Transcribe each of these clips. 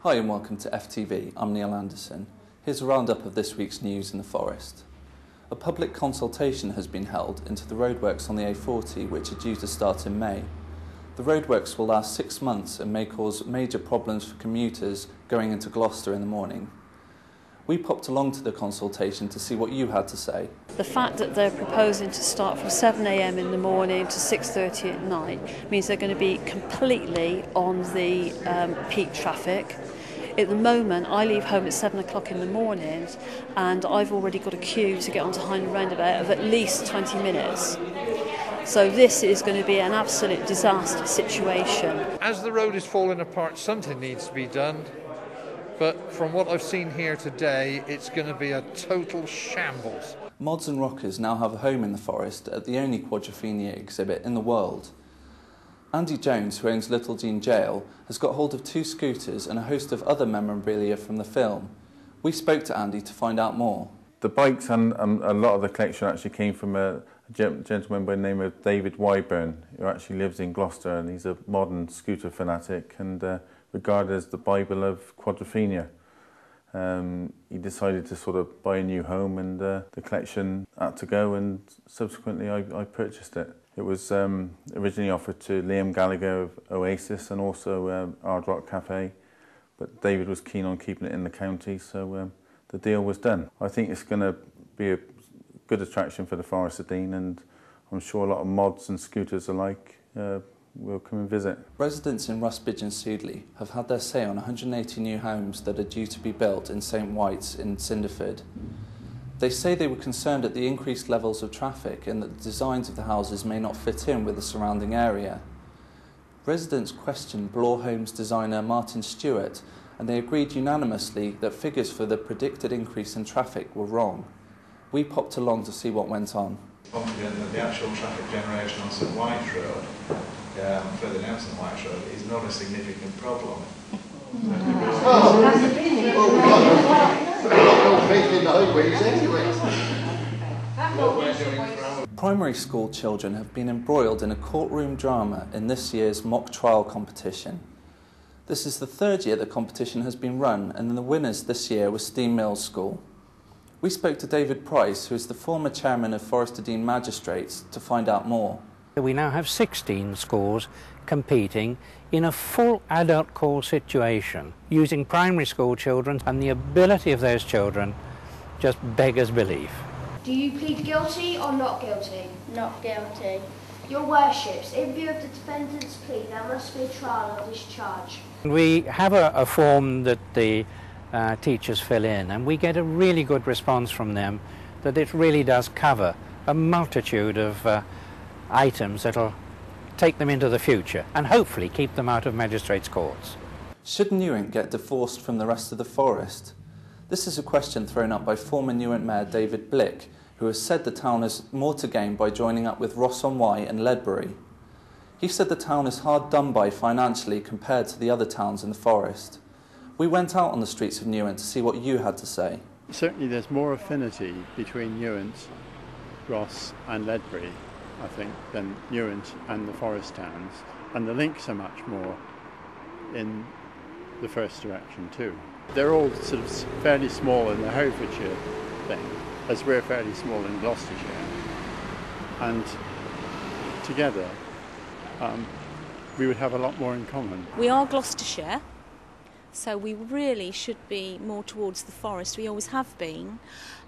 Hi and welcome to FTV, I'm Neil Anderson. Here's a roundup of this week's news in the forest. A public consultation has been held into the roadworks on the A40 which are due to start in May. The roadworks will last 6 months and may cause major problems for commuters going into Gloucester in the morning. We popped along to the consultation to see what you had to say. The fact that they're proposing to start from 7 a.m. in the morning to 6:30 at night means they're going to be completely on the peak traffic. At the moment, I leave home at 7 o'clock in the morning and I've already got a queue to get onto Hindon Roundabout of at least 20 minutes. So this is going to be an absolute disaster situation. As the road is falling apart, something needs to be done. But from what I've seen here today, it's going to be a total shambles. Mods and rockers now have a home in the forest at the only Quadrophenia exhibit in the world. Andy Jones, who owns Little Jean Jail, has got hold of 2 scooters and a host of other memorabilia from the film. We spoke to Andy to find out more. The bikes and a lot of the collection actually came from a gentleman by the name of David Wyburn, who actually lives in Gloucester, and he's a modern scooter fanatic and regarded as the Bible of Quadrophenia. He decided to sort of buy a new home and the collection had to go, and subsequently I purchased it. It was originally offered to Liam Gallagher of Oasis and also Hard Rock Cafe, but David was keen on keeping it in the county, so the deal was done. I think it's going to be a good attraction for the Forest of Dean, and I'm sure a lot of mods and scooters alike will come and visit. Residents in Rusbridge and Sudeley have had their say on 180 new homes that are due to be built in St White's in Cinderford. They say they were concerned at the increased levels of traffic and that the designs of the houses may not fit in with the surrounding area. Residents questioned Blore Homes designer Martin Stewart, and they agreed unanimously that figures for the predicted increase in traffic were wrong. We popped along to see what went on. Confident that the actual traffic generation on St White Road, further down St White Road, is not a significant problem. Primary school children have been embroiled in a courtroom drama in this year's mock trial competition. This is the 3rd year the competition has been run, and the winners this year were Steam Mills School. We spoke to David Price, who is the former chairman of Forest of Dean Magistrates, to find out more. We now have 16 schools competing in a full adult call situation, using primary school children, and the ability of those children just beggars belief. Do you plead guilty or not guilty? Not guilty. Your worships, in view of the defendant's plea, there must be a trial of this charge. We have a form that the teachers fill in, and we get a really good response from them that it really does cover a multitude of items that will take them into the future and hopefully keep them out of magistrates' courts. Should Newent get divorced from the rest of the forest? This is a question thrown up by former Newent Mayor David Blick, who has said the town has more to gain by joining up with Ross-on-Wye and Ledbury. He said the town is hard done by financially compared to the other towns in the forest. We went out on the streets of Newent to see what you had to say. Certainly there's more affinity between Newent, Ross and Ledbury, I think, than Newent and the forest towns, and the links are much more in the first direction too. They're all sort of fairly small in the Herefordshire thing, as we're fairly small in Gloucestershire, and together we would have a lot more in common. We are Gloucestershire, so we really should be more towards the forest. We always have been.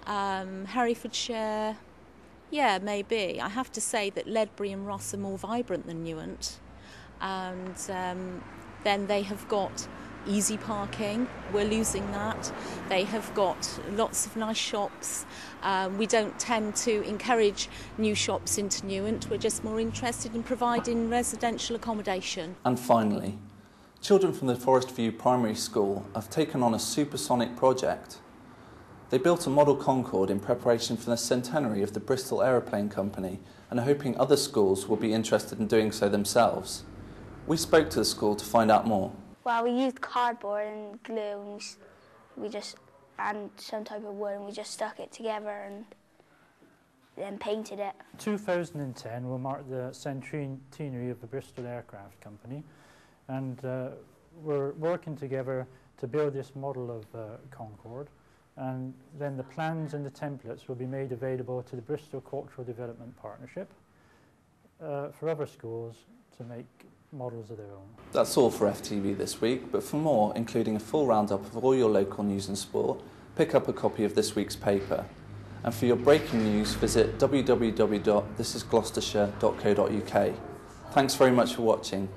Herefordshire, yeah, maybe. I have to say that Ledbury and Ross are more vibrant than Newent, and then they have got easy parking. We're losing that. They have got lots of nice shops. We don't tend to encourage new shops into Newent. We're just more interested in providing residential accommodation. And finally, children from the Forest View Primary School have taken on a supersonic project. They built a model Concorde in preparation for the centenary of the Bristol Aeroplane Company and are hoping other schools will be interested in doing so themselves. We spoke to the school to find out more. Well, we used cardboard and glue and some type of wood, and we just stuck it together and then painted it. 2010 will mark the centenary of the Bristol Aircraft Company, and we're working together to build this model of Concord, and then the plans and the templates will be made available to the Bristol Cultural Development Partnership for other schools to make models of their own. That's all for FTV this week, but for more, including a full roundup of all your local news and sport, pick up a copy of this week's paper. And for your breaking news, visit www.thisisgloucestershire.co.uk. Thanks very much for watching.